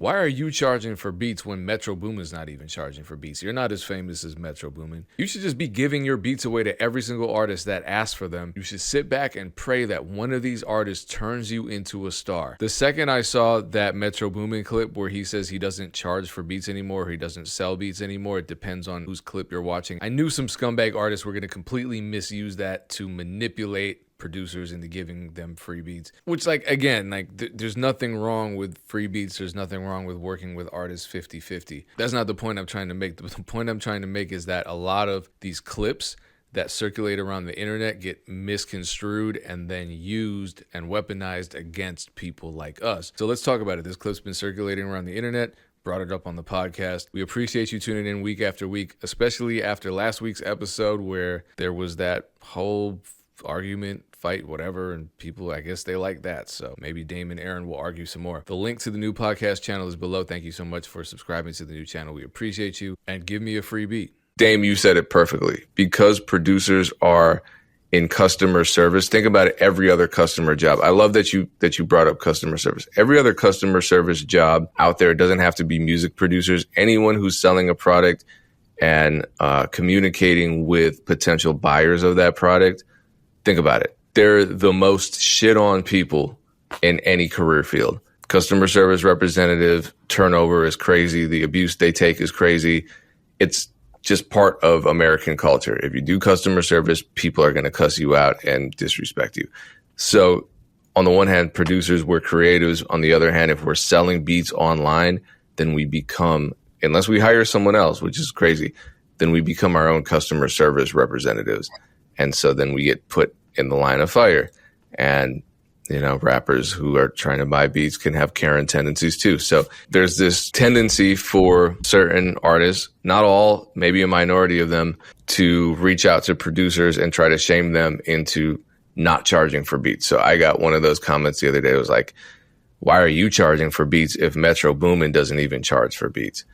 Why are you charging for beats when Metro Boomin's not even charging for beats? You're not as famous as Metro Boomin. You should just be giving your beats away to every single artist that asks for them. You should sit back and pray that one of these artists turns you into a star. The second I saw that Metro Boomin clip where he says he doesn't charge for beats anymore, or he doesn't sell beats anymore, it depends on whose clip you're watching, I knew some scumbag artists were going to completely misuse that to manipulate producers into giving them free beats, which, like, again, like there's nothing wrong with free beats. There's nothing wrong with working with artists 50-50. That's not the point I'm trying to make. The point I'm trying to make is that a lot of these clips that circulate around the internet get misconstrued and then used and weaponized against people like us. So let's talk about it. This clip's been circulating around the internet, brought it up on the podcast. We appreciate you tuning in week after week, especially after last week's episode where there was that whole argument, fight, whatever, and people, I guess they like that. So maybe Dame and Aaron will argue some more. The link to the new podcast channel is below. Thank you so much for subscribing to the new channel. We appreciate you, and give me a free beat. Dame, you said it perfectly. Because producers are in customer service, think about it, every other customer job. I love that you brought up customer service. Every other customer service job out there, doesn't have to be music producers. Anyone who's selling a product and communicating with potential buyers of that product, think about it. They're the most shit on people in any career field. Customer service representative turnover is crazy. The abuse they take is crazy. It's just part of American culture. If you do customer service, people are going to cuss you out and disrespect you. So on the one hand, producers, we're creatives. On the other hand, if we're selling beats online, then we become, unless we hire someone else, which is crazy, then we become our own customer service representatives. And so then we get put in the line of fire. And, you know, rappers who are trying to buy beats can have Karen tendencies too. So there's this tendency for certain artists, not all, maybe a minority of them, to reach out to producers and try to shame them into not charging for beats. So I got one of those comments the other day. It was like, why are you charging for beats if Metro Boomin doesn't even charge for beats?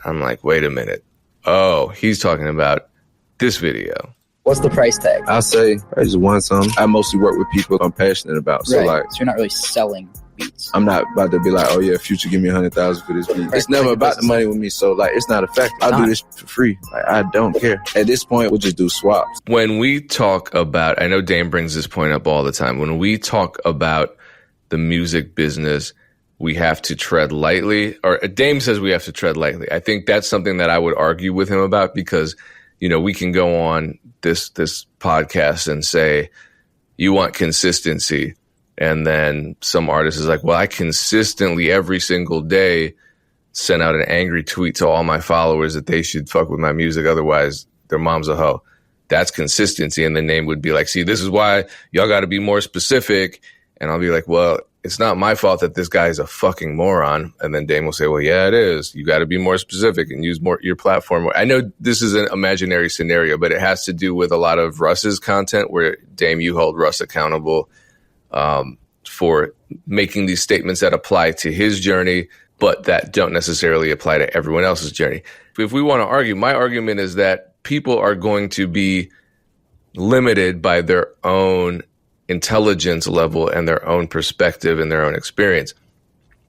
I'm like, wait a minute. Oh, he's talking about this video. What's the price tag? I say I just want some. I mostly work with people I'm passionate about. So right. So you're not really selling beats. I'm not about to be like, oh yeah, Future, give me 100,000 for this beat. It's never about the money with me. So like, it's not a factor. I'll do this for free. Like, I don't care. At this point, we'll just do swaps. When we talk about, I know Dame brings this point up all the time. When we talk about the music business, we have to tread lightly, or Dame says we have to tread lightly. I think that's something that I would argue with him about, because, you know, we can go on this podcast and say, you want consistency. And then some artist is like, well, I consistently every single day send out an angry tweet to all my followers that they should fuck with my music. Otherwise, their mom's a hoe. That's consistency. And the name would be like, see, this is why y'all got to be more specific. And I'll be like, well, it's not my fault that this guy is a fucking moron. And then Dame will say, well, yeah, it is. You got to be more specific and use more your platform. I know this is an imaginary scenario, but it has to do with a lot of Russ's content where, Dame, you hold Russ accountable for making these statements that apply to his journey, but that don't necessarily apply to everyone else's journey. If we want to argue, my argument is that people are going to be limited by their own intelligence level and their own perspective and their own experience.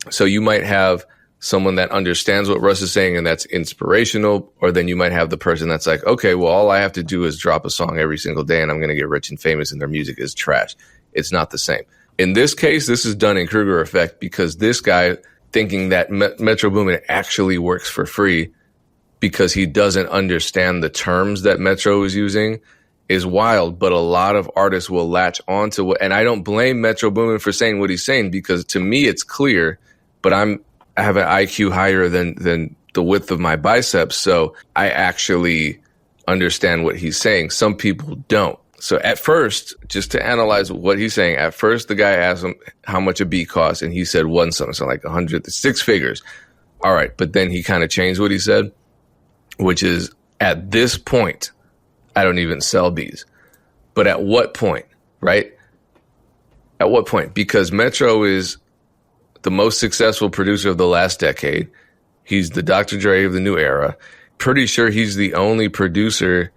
So you might have someone that understands what Russ is saying and that's inspirational, or then you might have the person that's like, okay, well, all I have to do is drop a song every single day and I'm going to get rich and famous, and their music is trash. It's not the same. In this case, this is Dunning-Kruger effect, because this guy thinking that Metro Boomin actually works for free because he doesn't understand the terms that Metro is using is wild. But a lot of artists will latch onto what, and I don't blame Metro Boomin for saying what he's saying, because to me it's clear, but I have an IQ higher than the width of my biceps, so I actually understand what he's saying. Some people don't. So at first, just to analyze what he's saying, at first the guy asked him how much a beat costs, and he said one something, so like 100, 6 figures. All right, but then he kind of changed what he said, which is, at this point, I don't even sell beats. But at what point, right? At what point? Because Metro is the most successful producer of the last decade. He's the Dr. Dre of the new era. Pretty sure he's the only producer,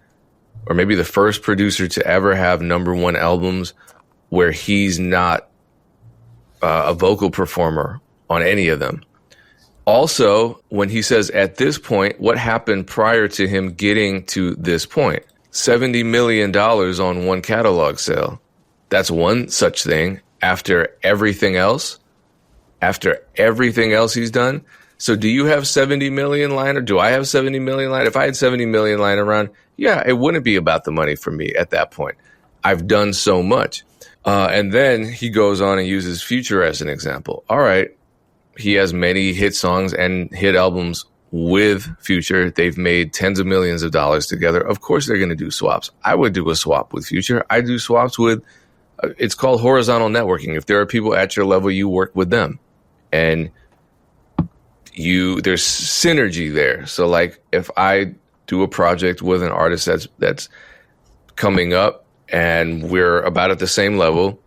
or maybe the first producer, to ever have #1 albums where he's not a vocal performer on any of them. Also, when he says at this point, what happened prior to him getting to this point? $70 million on one catalog sale. That's one such thing after everything else he's done. So do you have 70 million lying, or do I have 70 million lying? If I had 70 million lying around, yeah, it wouldn't be about the money for me at that point. I've done so much. And then he goes on and uses Future as an example. All right. He has many hit songs and hit albums with Future. They've made tens of millions of dollars together. Of course, they're going to do swaps. I would do a swap with Future. I do swaps with, it's called horizontal networking. If there are people at your level, you work with them. And there's synergy there. So like if I do a project with an artist that's coming up and we're about at the same level,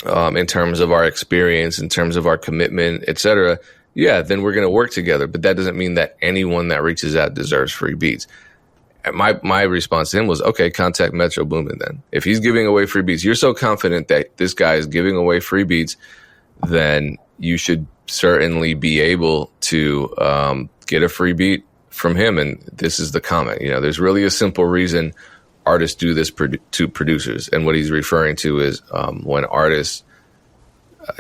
in terms of our experience, in terms of our commitment, etc., yeah, then we're going to work together. But that doesn't mean that anyone that reaches out deserves free beats. And my response to him was, okay, contact Metro Boomin then. If he's giving away free beats, you're so confident that this guy is giving away free beats, then you should certainly be able to get a free beat from him. And this is the comment. There's really a simple reason artists do this to producers. And what he's referring to is when artists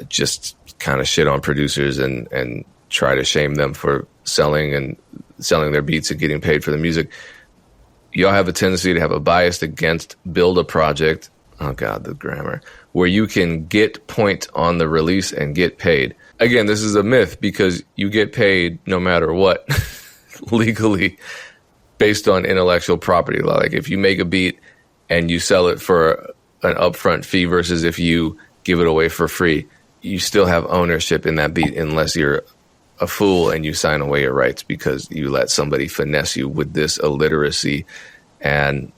just kind of shit on producers and try to shame them for selling their beats and getting paid for the music. Y'all have a tendency to have a bias against build a project. Oh God, the grammar, where you can get point on the release and get paid. Again, this is a myth because you get paid no matter what legally based on intellectual property law. Like if you make a beat and you sell it for an upfront fee versus if you give it away for free, you still have ownership in that beat unless you're a fool and you sign away your rights because you let somebody finesse you with this illiteracy and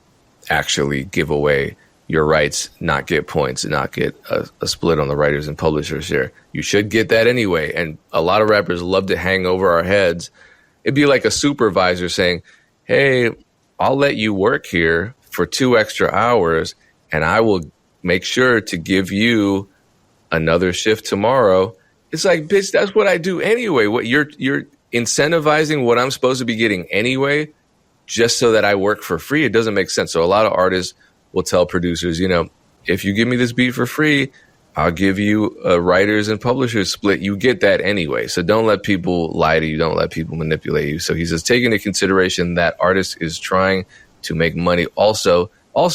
actually give away your rights, not get points, not get a split on the writers and publishers share. You should get that anyway. And a lot of rappers love to hang over our heads. It'd be like a supervisor saying, hey, I'll let you work here for 2 extra hours and I will make sure to give you another shift tomorrow. It's like, bitch, that's what I do anyway. What you're incentivizing what I'm supposed to be getting anyway, just so that I work for free. It doesn't make sense. So a lot of artists will tell producers, if you give me this beat for free, I'll give you a writers and publishers split. You get that anyway. So don't let people lie to you. Don't let people manipulate you. So he says, take into consideration that artist is trying to make money. Also,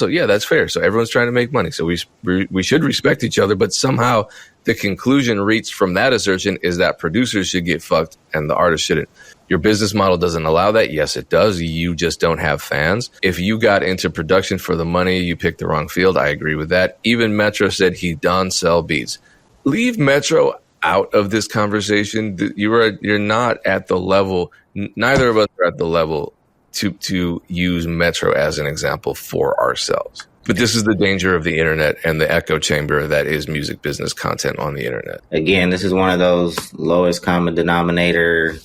yeah, that's fair. So everyone's trying to make money. So we should respect each other. But somehow the conclusion reached from that assertion is that producers should get fucked and the artists shouldn't. Your business model doesn't allow that. Yes, it does. You just don't have fans. If you got into production for the money, you picked the wrong field. I agree with that. Even Metro said he done sell beats. Leave Metro out of this conversation. You're not at the level. Neither of us are at the level to use Metro as an example for ourselves. But this is the danger of the internet and the echo chamber that is music business content on the internet. Again, this is one of those lowest common denominator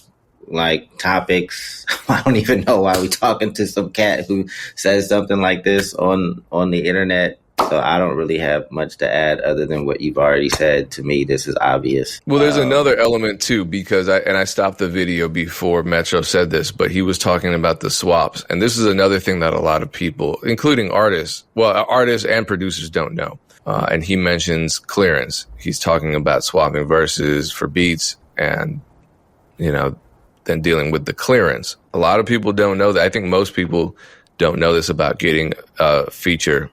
topics. I don't even know why we talking to some cat who says something like this on the internet. So I don't really have much to add other than what you've already said. To me, this is obvious. Well, there's another element too, because I stopped the video before Metro said this, but he was talking about the swaps. And this is another thing that a lot of people, including artists and producers don't know. And he mentions clearance. He's talking about swapping verses for beats and, then dealing with the clearance. A lot of people don't know that. I think most people don't know this about getting a feature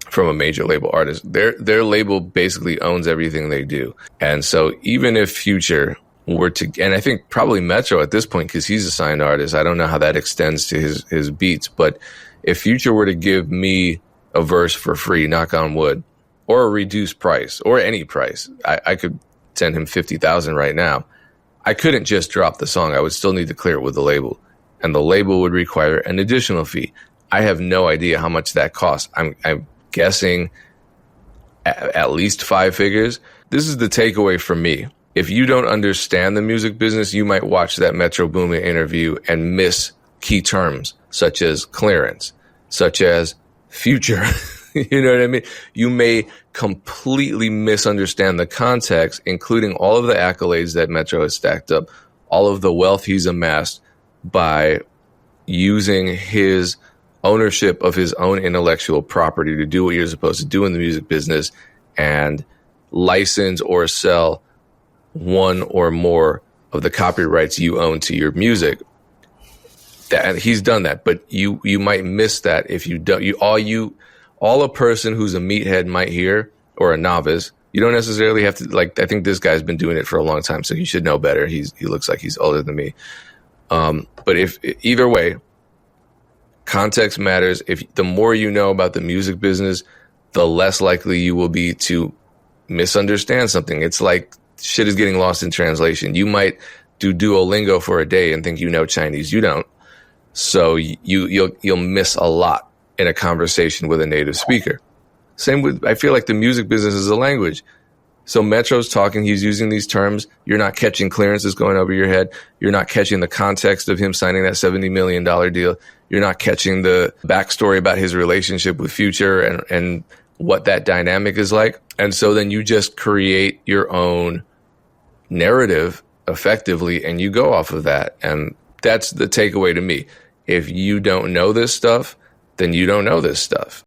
from a major label artist. Their label basically owns everything they do. And so even if Future were to, and I think probably Metro at this point, because he's a signed artist, I don't know how that extends to his beats, but if Future were to give me a verse for free, knock on wood, or a reduced price, or any price, I could send him 50,000 right now. I couldn't just drop the song. I would still need to clear it with the label. And the label would require an additional fee. I have no idea how much that costs. I'm guessing at least 5 figures. This is the takeaway from me. If you don't understand the music business, you might watch that Metro Boomin interview and miss key terms such as clearance, such as Future You know what I mean? You may completely misunderstand the context, including all of the accolades that Metro has stacked up, all of the wealth he's amassed by using his ownership of his own intellectual property to do what you're supposed to do in the music business and license or sell one or more of the copyrights you own to your music. That he's done that, but you might miss that if you don't. All a person who's a meathead might hear, or a novice. You don't necessarily have to, like, I think this guy's been doing it for a long time, so he should know better. He looks like he's older than me. But if either way, context matters. If the more you know about the music business, the less likely you will be to misunderstand something. It's like shit is getting lost in translation. You might do Duolingo for a day and think you know Chinese. You don't. So you'll miss a lot in a conversation with a native speaker. Same with, I feel like the music business is a language. So Metro's talking, he's using these terms. You're not catching clearances going over your head. You're not catching the context of him signing that $70 million deal. You're not catching the backstory about his relationship with Future and what that dynamic is like. And so then you just create your own narrative effectively and you go off of that. And that's the takeaway to me. If you don't know this stuff, then you don't know this stuff.